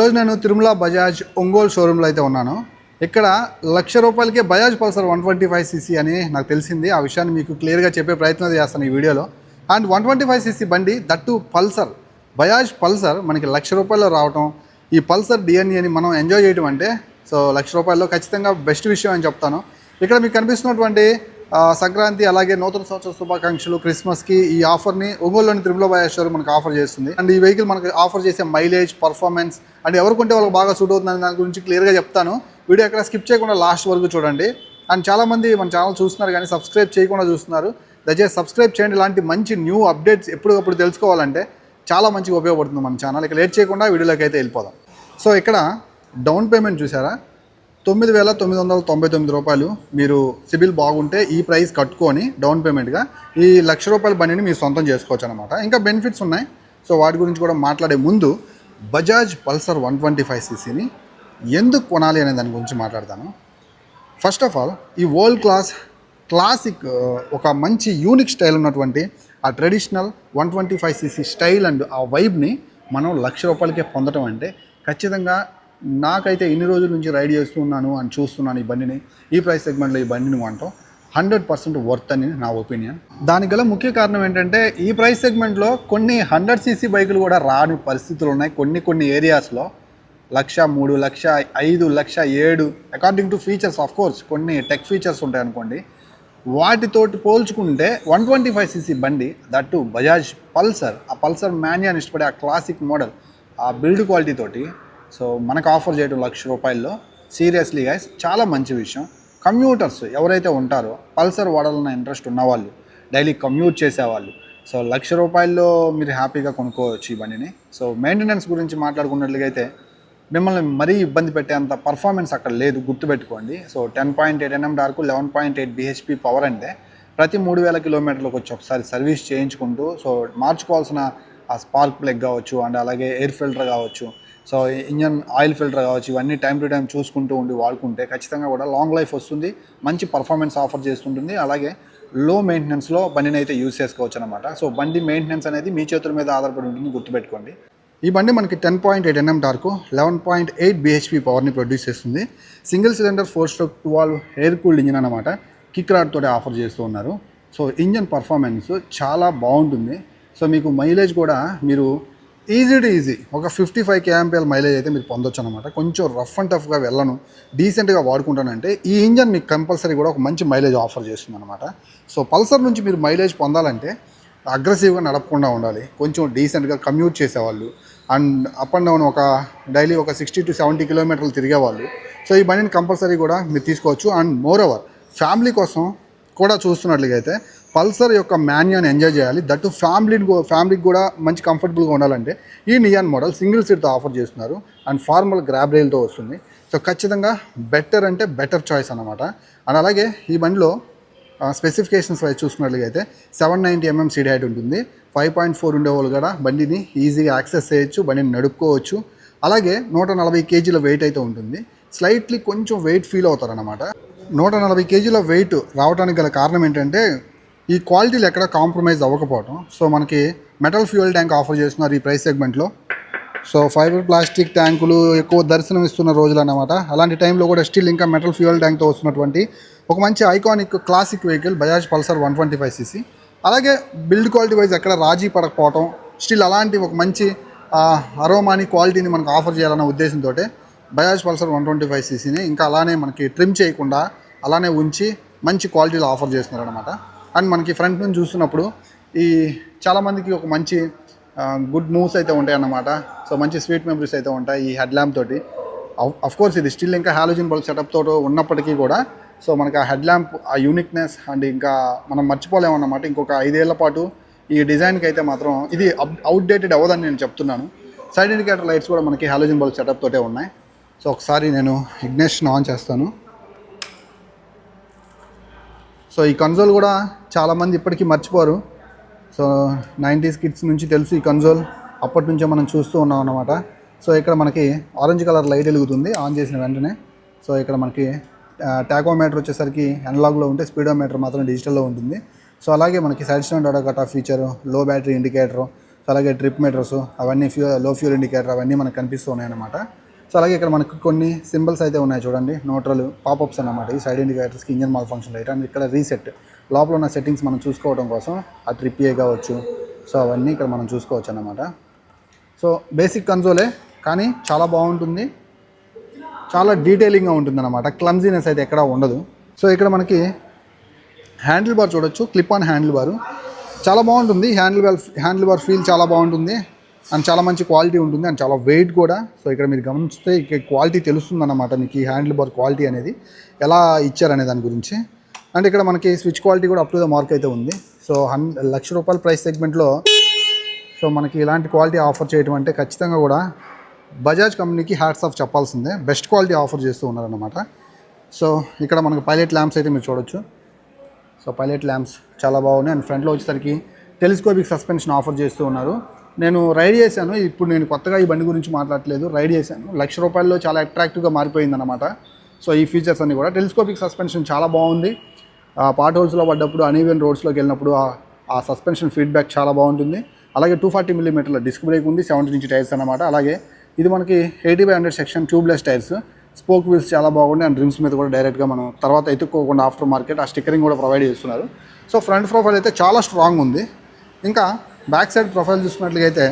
రోజు నేను తిరుమల బజాజ్ ఒంగోలు షోరూంలో అయితే ఉన్నాను. ఇక్కడ ₹1,00,000కే బజాజ్ పల్సర్ 125cc అని నాకు తెలిసింది. ఆ విషయాన్ని మీకు క్లియర్గా చెప్పే ప్రయత్నం చేస్తాను ఈ వీడియోలో. అండ్ 125cc బండి దట్టు పల్సర్, బజాజ్ పల్సర్ మనకి ₹1,00,000 రావటం, ఈ పల్సర్ డిఎన్ఏని మనం ఎంజాయ్ చేయడం అంటే ₹1,00,000 ఖచ్చితంగా బెస్ట్ విషయం అని చెప్తాను. ఇక్కడ మీకు కనిపిస్తున్నటువంటి సంక్రాంతి అలాగే నూతన సంవత్సర శుభాకాంక్షలు, క్రిస్మస్కి ఈ ఆఫర్ని ఒంగోలులోని తిరుమల బజాజ్ షోరూమ్ మనకు ఆఫర్ చేస్తుంది. అండ్ ఈ వెహికల్ మనకు ఆఫర్ చేసే మైలేజ్, పర్ఫార్మెన్స్ అండ్ ఎవరికంటే వాళ్ళకి బాగా సూట్ అవుతుందని దాని గురించి క్లియర్గా చెప్తాను. వీడియో ఎక్కడ స్కిప్ చేయకుండా లాస్ట్ వరకు చూడండి. అండ్ చాలామంది మన ఛానల్ చూస్తున్నారు కానీ సబ్స్క్రైబ్ చేయకుండా చూస్తున్నారు. దయచేసి సబ్స్క్రైబ్ చేయండి. ఇలాంటి మంచి న్యూ అప్డేట్స్ ఎప్పటికప్పుడు తెలుసుకోవాలంటే చాలా మంచిగా ఉపయోగపడుతుంది మన ఛానల్. ఇక లేట్ చేయకుండా వీడియోలోకి అయితే వెళ్ళిపోదాం. సో ఇక్కడ డౌన్ పేమెంట్ చూసారా, ₹9,999. మీరు సిబిల్ బాగుంటే ఈ ప్రైస్ కట్టుకొని డౌన్ పేమెంట్గా ఈ ₹1,00,000 బండిని మీరు సొంతం చేసుకోవచ్చు అనమాట. ఇంకా బెనిఫిట్స్ ఉన్నాయి. సో వాటి గురించి కూడా మాట్లాడే ముందు బజాజ్ పల్సర్ 125cc ఎందుకు కొనాలి అనే దాని గురించి మాట్లాడతాను. ఫస్ట్ ఆఫ్ ఆల్ ఈ వరల్డ్ క్లాసిక్ ఒక మంచి యూనిక్ స్టైల్ ఉన్నటువంటి ఆ ట్రెడిషనల్ 125cc స్టైల్ అండ్ ఆ వైబ్ని మనం ₹1,00,000కే పొందడం అంటే ఖచ్చితంగా నాకైతే ఇన్ని రోజుల నుంచి రైడ్ చేస్తున్నాను అని చూస్తున్నాను ఈ బండిని, ఈ ప్రైస్ సెగ్మెంట్లో ఈ బండిని అంటాం 100% వర్త్ అని నా ఒపీనియన్. దానికి గల ముఖ్య కారణం ఏంటంటే ఈ ప్రైస్ సెగ్మెంట్లో కొన్ని 100cc బైకులు కూడా రాని పరిస్థితులు ఉన్నాయి. కొన్ని ఏరియాస్లో 1,03,000, 1,05,000, 1,07,000 according to features. Of course కొన్ని టెక్ ఫీచర్స్ ఉంటాయి అనుకోండి. వాటితోటి పోల్చుకుంటే 125cc బండి దట్టు బజాజ్ పల్సర్, ఆ పల్సర్ మాన్యాని ఇష్టపడే ఆ క్లాసిక్ మోడల్, ఆ బిల్డ్ క్వాలిటీ తోటి సో మనకు ఆఫర్ చేయడం ₹1,00,000 సీరియస్లీ గైస్ చాలా మంచి విషయం. కమ్యూటర్స్ ఎవరైతే ఉంటారో పల్సర్ వాడాలన్న ఇంట్రెస్ట్ ఉన్నవాళ్ళు, డైలీ కమ్యూట్ చేసేవాళ్ళు, సో ₹1,00,000 మీరు హ్యాపీగా కొనుక్కోవచ్చు ఈ బండిని. సో మెయింటెనెన్స్ గురించి మాట్లాడుకున్నట్లయితే మిమ్మల్ని మరీ ఇబ్బంది పెట్టేంత పర్ఫార్మెన్స్ అక్కడ లేదు, గుర్తుపెట్టుకోండి. So 10.8 Nm dark, 11.8 bhp power అంటే ప్రతి 3,000 కిలోమీటర్లకు వచ్చి ఒకసారి సర్వీస్ చేయించుకుంటూ సో మార్చుకోవాల్సిన ఆ స్పార్క్ ప్లగ్ కావచ్చు అండ్ అలాగే ఎయిర్ ఫిల్టర్ కావచ్చు, సో ఇంజన్ ఆయిల్ ఫిల్టర్ కావచ్చు, ఇవన్నీ టైం టు టైం చూసుకుంటూ ఉండి వాడుకుంటే ఖచ్చితంగా కూడా లాంగ్ లైఫ్ వస్తుంది, మంచి పర్ఫార్మెన్స్ ఆఫర్ చేస్తుంటుంది. అలాగే లో మెయింటెనెన్స్లో బండిని అయితే యూజ్ చేసుకోవచ్చు అనమాట. సో బండి మెయింటెనెన్స్ అనేది మీ చేతుల మీద ఆధారపడి ఉంటుంది, గుర్తుపెట్టుకోండి. ఈ బండి మనకి 10.8 Nm డార్క్, 11.8 bhp పవర్ని ప్రొడ్యూస్ చేస్తుంది. Single cylinder 4-stroke 12 air cooled engine అనమాట. కిక్ రాడ్ తోటి ఆఫర్ చేస్తూ ఉన్నారు. సో ఇంజన్ పర్ఫార్మెన్స్ చాలా బాగుంటుంది. సో మీకు మైలేజ్ కూడా మీరు ఈజీ ఒక 55 kmpl మైలేజ్ అయితే మీరు పొందొచ్చు అనమాట. కొంచెం రఫ్ అండ్ టఫ్గా వెళ్ళను, డీసెంట్గా వాడుకుంటానంటే ఈ ఇంజన్ మీకు కంపల్సరీ కూడా ఒక మంచి మైలేజ్ ఆఫర్ చేస్తుంది అనమాట. సో పల్సర్ నుంచి మీరు మైలేజ్ పొందాలంటే అగ్రెసివ్గా నడపకుండా ఉండాలి, కొంచెం డీసెంట్గా కమ్యూట్ చేసేవాళ్ళు అండ్ అప్ అండ్ డౌన్ ఒక డైలీ ఒక 60 to 70 కిలోమీటర్లు తిరిగేవాళ్ళు సో ఈ బండిని కంపల్సరీ కూడా మీరు తీసుకోవచ్చు. అండ్ మోర్ ఓవర్ ఫ్యామిలీ కోసం కూడా చూస్తున్నట్లయితే పల్సర్ యొక్క మాన్యాని ఎంజాయ్ చేయాలి, దట్టు ఫ్యామిలీకి కూడా మంచి కంఫర్టబుల్గా ఉండాలంటే ఈ నియాన్ మోడల్ సింగిల్ సీట్తో ఆఫర్ చేస్తున్నారు అండ్ ఫార్మల్ గ్రాబ్ రైల్తో వస్తుంది. సో ఖచ్చితంగా బెటర్ అంటే బెటర్ చాయిస్ అనమాట. అండ్ అలాగే ఈ బండిలో స్పెసిఫికేషన్స్ వైజ్ చూసుకున్నట్లయితే 790 mm సీట్ హైట్ ఉంటుంది, 5.4 ఉండేవాళ్ళు కూడా బండిని ఈజీగా యాక్సెస్ చేయొచ్చు, బండిని నడుపుకోవచ్చు. అలాగే 140 kg వెయిట్ అయితే ఉంటుంది. స్లైట్లీ కొంచెం వెయిట్ ఫీల్ అవుతారనమాట. 140 kg వెయిట్ రావడానికి గల కారణం ఏంటంటే ఈ క్వాలిటీలు ఎక్కడ కాంప్రమైజ్ అవ్వకపోవడం. సో మనకి మెటల్ ఫ్యూయల్ ట్యాంక్ ఆఫర్ చేస్తున్నారు ఈ ప్రైస్ సెగ్మెంట్లో. సో ఫైబర్ ప్లాస్టిక్ ట్యాంకులు ఎక్కువ దర్శనం ఇస్తున్న రోజులు అన్నమాట. అలాంటి టైంలో కూడా స్టిల్ ఇంకా మెటల్ ఫ్యూయల్ ట్యాంక్తో వస్తున్నటువంటి ఒక మంచి iconic classic vehicle Bajaj Pulsar 125cc. అలాగే బిల్డ్ క్వాలిటీ వైజ్ ఎక్కడ రాజీ పడకపోవటం, స్టిల్ అలాంటి ఒక మంచి అరోమాని క్వాలిటీని మనకు ఆఫర్ చేయాలన్న ఉద్దేశంతో బజాజ్ పల్సర్ 125cc ఇంకా అలానే మనకి ట్రిమ్ చేయకుండా అలానే ఉంచి మంచి క్వాలిటీలో ఆఫర్ చేస్తున్నారు అనమాట. అండ్ మనకి ఫ్రంట్ నుంచి చూస్తున్నప్పుడు ఈ చాలామందికి ఒక మంచి గుడ్ మూవ్స్ అయితే ఉంటాయి అన్నమాట. సో మంచి స్వీట్ మెమరీస్ అయితే ఉంటాయి ఈ హెడ్ ల్యాంప్ తోటి. అఫ్కోర్స్ ఇది స్టిల్ ఇంకా హాలోజన్ బల్బ్ సెటప్ తోటి ఉన్నప్పటికీ కూడా సో మనకి ఆ హెడ్ ల్యాంప్ ఆ యూనిక్నెస్ అండ్ ఇంకా మనం మర్చిపోలేమన్నమాట. ఇంకొక 5 ఏళ్ల పాటు ఈ డిజైన్కి అయితే మాత్రం ఇది అవుట్డేటెడ్ అవ్వదని నేను చెప్తున్నాను. సైడ్ ఇండికేటర్ లైట్స్ కూడా మనకి హాలోజన్ బల్బ్ సెటప్ తోటే ఉన్నాయి. సో ఒకసారి నేను ఇగ్నిషన్ ఆన్ చేస్తాను. సో ఈ కన్సోల్ కూడా చాలామంది ఇప్పటికీ మర్చిపోరు. సో 90s కిడ్స్ నుంచి తెలుసు ఈ కన్సోల్, అప్పటి నుంచే మనం చూస్తూ ఉన్నాం అన్నమాట. సో ఇక్కడ మనకి ఆరెంజ్ కలర్ లైట్ వెలుగుతుంది ఆన్ చేసిన వెంటనే. సో ఇక్కడ మనకి టాకోమీటర్ వచ్చేసరికి అనలాగ్లో ఉంటే స్పీడోమీటర్ మాత్రం డిజిటల్లో ఉంటుంది. సో అలాగే మనకి side stand auto cut off feature, లో బ్యాటరీ ఇండికేటరు, సో అలాగే ట్రిప్ మీటర్స్ అవన్నీ లో ఫ్యూల్ ఇండికేటర్ అవన్నీ మనకు కనిపిస్తూ ఉన్నాయన్నమాట. సో అలాగే ఇక్కడ మనకు కొన్ని సింబల్స్ అయితే ఉన్నాయి చూడండి, న్యూట్రల్ పాపప్స్ అన్నమాట. ఈ సైడ్ ఇండికేటర్స్కి engine malfunction light and ఇక్కడ రీసెట్ లోపల ఉన్న సెట్టింగ్స్ మనం చూసుకోవడం కోసం ఆ ట్రిప్ ఏ కావచ్చు. సో అవన్నీ ఇక్కడ మనం చూసుకోవచ్చు అన్నమాట. సో బేసిక్ కన్సోలే కానీ చాలా బాగుంటుంది, చాలా డీటెయిలింగ్గా ఉంటుంది అన్నమాట. క్లమ్జీనెస్ అయితే ఎక్కడా ఉండదు. సో ఇక్కడ మనకి హ్యాండిల్ బార్ చూడొచ్చు, క్లిప్ ఆన్ హ్యాండిల్ బారు చాలా బాగుంటుంది. హ్యాండిల్ బార్ ఫీల్ చాలా బాగుంటుంది అండ్ చాలా మంచి క్వాలిటీ ఉంటుంది అండ్ చాలా వెయిట్ కూడా. సో ఇక్కడ మీరు గమనిస్తే ఇక క్వాలిటీ తెలుస్తుంది అన్నమాట మీకు, ఈ హ్యాండిల్ బార్ క్వాలిటీ అనేది ఎలా ఇచ్చారనే దాని గురించి. అండ్ ఇక్కడ మనకి స్విచ్ క్వాలిటీ కూడా అప్ టు ద మార్క్ అయితే ఉంది. సో ₹1,00,000 ప్రైస్ సెగ్మెంట్లో సో మనకి ఇలాంటి క్వాలిటీ ఆఫర్ చేయడం అంటే ఖచ్చితంగా కూడా బజాజ్ కంపెనీకి హ్యాట్స్ ఆఫ్ చెప్పాల్సిందే. బెస్ట్ క్వాలిటీ ఆఫర్ చేస్తూ ఉన్నారన్నమాట. సో ఇక్కడ మనకు పైలట్ ల్యాంప్స్ అయితే మీరు చూడొచ్చు. సో పైలట్ ల్యాంప్స్ చాలా బాగున్నాయి అండ్ ఫ్రంట్లో వచ్చేసరికి టెలిస్కోపిక్ సస్పెన్షన్ ఆఫర్ చేస్తూ ఉన్నారు. నేను రైడ్ చేశాను, ఇప్పుడు నేను కొత్తగా ఈ బండి గురించి మాట్లాడట్లేదు, రైడ్ చేశాను. ₹1,00,000 చాలా అట్రాక్టివ్గా మారిపోయిందన్నమాట. సో ఈ ఫీచర్స్ అన్నీ కూడా టెలిస్కోపిక్ సస్పెన్షన్ చాలా బాగుంది. పార్ట్ హోల్స్లో పడ్డప్పుడు అన్ఈవెన్ రోడ్స్లోకి వెళ్ళినప్పుడు ఆ సస్పెన్షన్ ఫీడ్బ్యాక్ చాలా బాగుంటుంది. అలాగే 240 mm డిస్క్ బ్రేక్ ఉంది, 70 ఇంచ్ టైర్స్ అన్నమాట. అలాగే ఇది మనకి 80/100 section tubeless tyres, spoke wheels చాలా బాగుంది అండ్ రిమ్స్ మీద కూడా డైరెక్ట్గా మనం తర్వాత ఎత్తుక్కోకుండా ఆఫ్టర్ మార్కెట్ ఆ స్టిక్కరింగ్ కూడా ప్రొవైడ్ చేస్తున్నారు. సో ఫ్రంట్ ప్రొఫైల్ అయితే చాలా స్ట్రాంగ్ ఉంది. ఇంకా బ్యాక్ సైడ్ ప్రొఫైల్ చూసుకున్నట్లయితే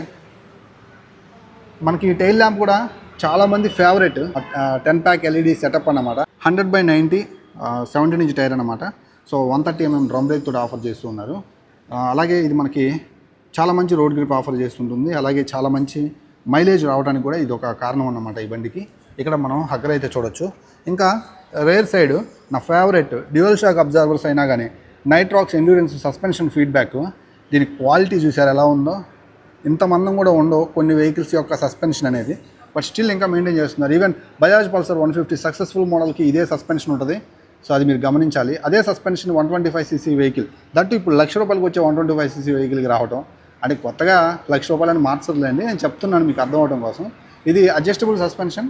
మనకి టైల్ ల్యాంప్ కూడా చాలామంది ఫేవరెట్ 10 ప్యాక్ LED సెటప్ అన్నమాట. 100/90 17 ఇంచ్ టైర్ అన్నమాట. సో 130 mm డ్రమ్ బ్రేక్ తోటి ఆఫర్ చేస్తూ ఉన్నారు. అలాగే ఇది మనకి చాలా మంచి రోడ్ గ్రిప్ ఆఫర్ చేస్తుంటుంది. అలాగే చాలా మంచి మైలేజ్ రావడానికి కూడా ఇది ఒక కారణం అన్నమాట ఈ బండికి. ఇక్కడ మనం హగ్గర్ అయితే చూడొచ్చు. ఇంకా రేర్ సైడ్ నా ఫేవరెట్ డ్యూయల్ షాక్ అబ్జర్వర్స్ అయినా కానీ నైట్రాక్స్ ఎండ్యూరెన్స్ సస్పెన్షన్ ఫీడ్బ్యాక్, దీని క్వాలిటీ చూసారు ఎలా ఉందో. ఇంత మందం కూడా ఉండవు కొన్ని వెహికల్స్ యొక్క సస్పెన్షన్ అనేది, బట్ స్టిల్ ఇంకా మెయింటైన్ చేస్తున్నారు. ఈవెన్ బజాజ్ పల్సర్ 150 సక్సెస్ఫుల్ మోడల్కి ఇదే సస్పెన్షన్ ఉంటుంది. సో అది మీరు గమనించాలి. అదే సస్పెన్షన్ 125cc వెహికల్, దట్టు ఇప్పుడు ₹1,00,000 వచ్చే 125cc వెహికల్కి రావడం అంటే కొత్తగా ₹1,00,000 మార్చదులేండి, నేను చెప్తున్నాను మీకు అర్థం అవడం కోసం. ఇది అడ్జస్టబుల్ సస్పెన్షన్.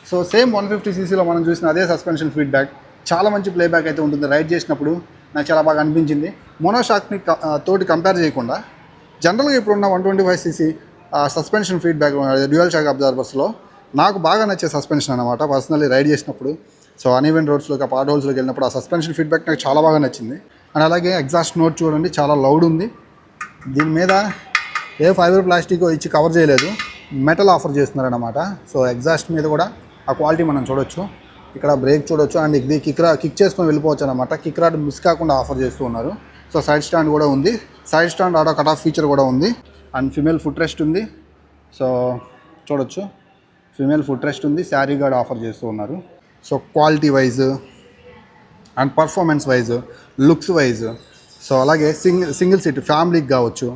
సో సేమ్ 150ccలో మనం చూసిన అదే సస్పెన్షన్ ఫీడ్బ్యాక్, చాలా మంచి ప్లేబ్యాక్ అయితే ఉంటుంది. రైడ్ చేసినప్పుడు నాకు చాలా బాగా అనిపించింది. మోనోషాక్ని తోటి కంపేర్ చేయకుండా జనరల్గా ఇప్పుడున్న 125cc suspension feedback dual shock అబ్జర్వర్స్లో నాకు బాగా నచ్చే సస్పెన్షన్ అనమాట పర్సనల్లీ రైడ్ చేసినప్పుడు. సో అన్ఈవెన్ రోడ్స్లోకి ఆ పార్ట్ హోల్స్లోకి వెళ్ళినప్పుడు ఆ సస్పెన్షన్ ఫీడ్బ్యాక్ నాకు చాలా బాగా నచ్చింది. అండ్ అలాగే ఎగ్జాస్ట్ నోట్ చూడండి, చాలా లౌడ్ ఉంది. దీని మీద ఏ ఫైబర్ ప్లాస్టిక్ ఇచ్చి కవర్ చేయలేదు, మెటల్ ఆఫర్ చేస్తున్నారు అన్నమాట. సో ఎగ్జాస్ట్ మీద కూడా ఆ క్వాలిటీ మనం చూడొచ్చు. ఇక్కడ బ్రేక్ చూడొచ్చు అండ్ ఇది కిక్ చేసుకొని వెళ్ళిపోవచ్చు అనమాట. కిక్ రాడ్ మిస్ కాకుండా ఆఫర్ చేస్తూ ఉన్నారు. సో సైడ్ స్టాండ్ కూడా ఉంది, side stand auto cut off feature కూడా ఉంది అండ్ ఫిమేల్ ఫుట్ రెస్ట్ ఉంది. సో చూడొచ్చు ఫిమేల్ ఫుట్ రెస్ట్ ఉంది, శారీ గార్డ్ ఆఫర్ చేస్తూ ఉన్నారు. So quality wise and performance wise, looks wise, so అలాగే సింగిల్ సీట్ ఫ్యామిలీకి కావచ్చు.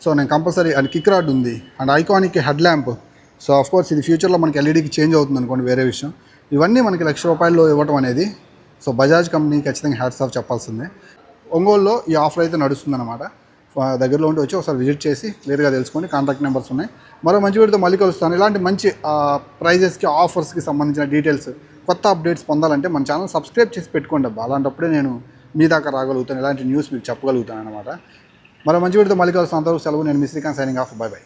సో నేను కంపల్సరీ అండ్ కిక్ రాడ్ ఉంది and iconic head lamp. So of course ఇది ఫ్యూచర్లో మనకి ఎల్ఈడీకి చేంజ్ అవుతుంది అనుకోండి, వేరే విషయం. ఇవన్నీ మనకి ₹1,00,000 ఇవ్వటం అనేది సో బజాజ్ కంపెనీకి ఖచ్చితంగా హ్యాట్స్ ఆఫ్ చెప్పాల్సిందే. ఒంగోలులో ఈ ఆఫర్ అయితే నడుస్తుందన్నమాట. దగ్గరలో ఉండి వచ్చి ఒకసారి విజిట్ చేసి క్లియర్గా తెలుసుకొని కాంటాక్ట్ నెంబర్స్ ఉన్నాయి. మరో మంచి వీడియోతో మళ్ళీ కలుస్తాను. ఇలాంటి మంచి ప్రైజెస్కి ఆఫర్స్కి సంబంధించిన డీటెయిల్స్ కొత్త అప్డేట్స్ పొందాలంటే మన ఛానల్ సబ్స్క్రైబ్ చేసి పెట్టుకోండి అబ్బా. అలాంటప్పుడే నేను మీ దాకా రాగలుగుతాను, ఇలాంటి న్యూస్ మీకు చెప్పగలుగుతాను అనమాట. మరో మంచి వీడియోతో మళ్ళీ కలుస్తాను. అంతవరకు సెలవు. నేను మీ Srikanth signing off. Bye by.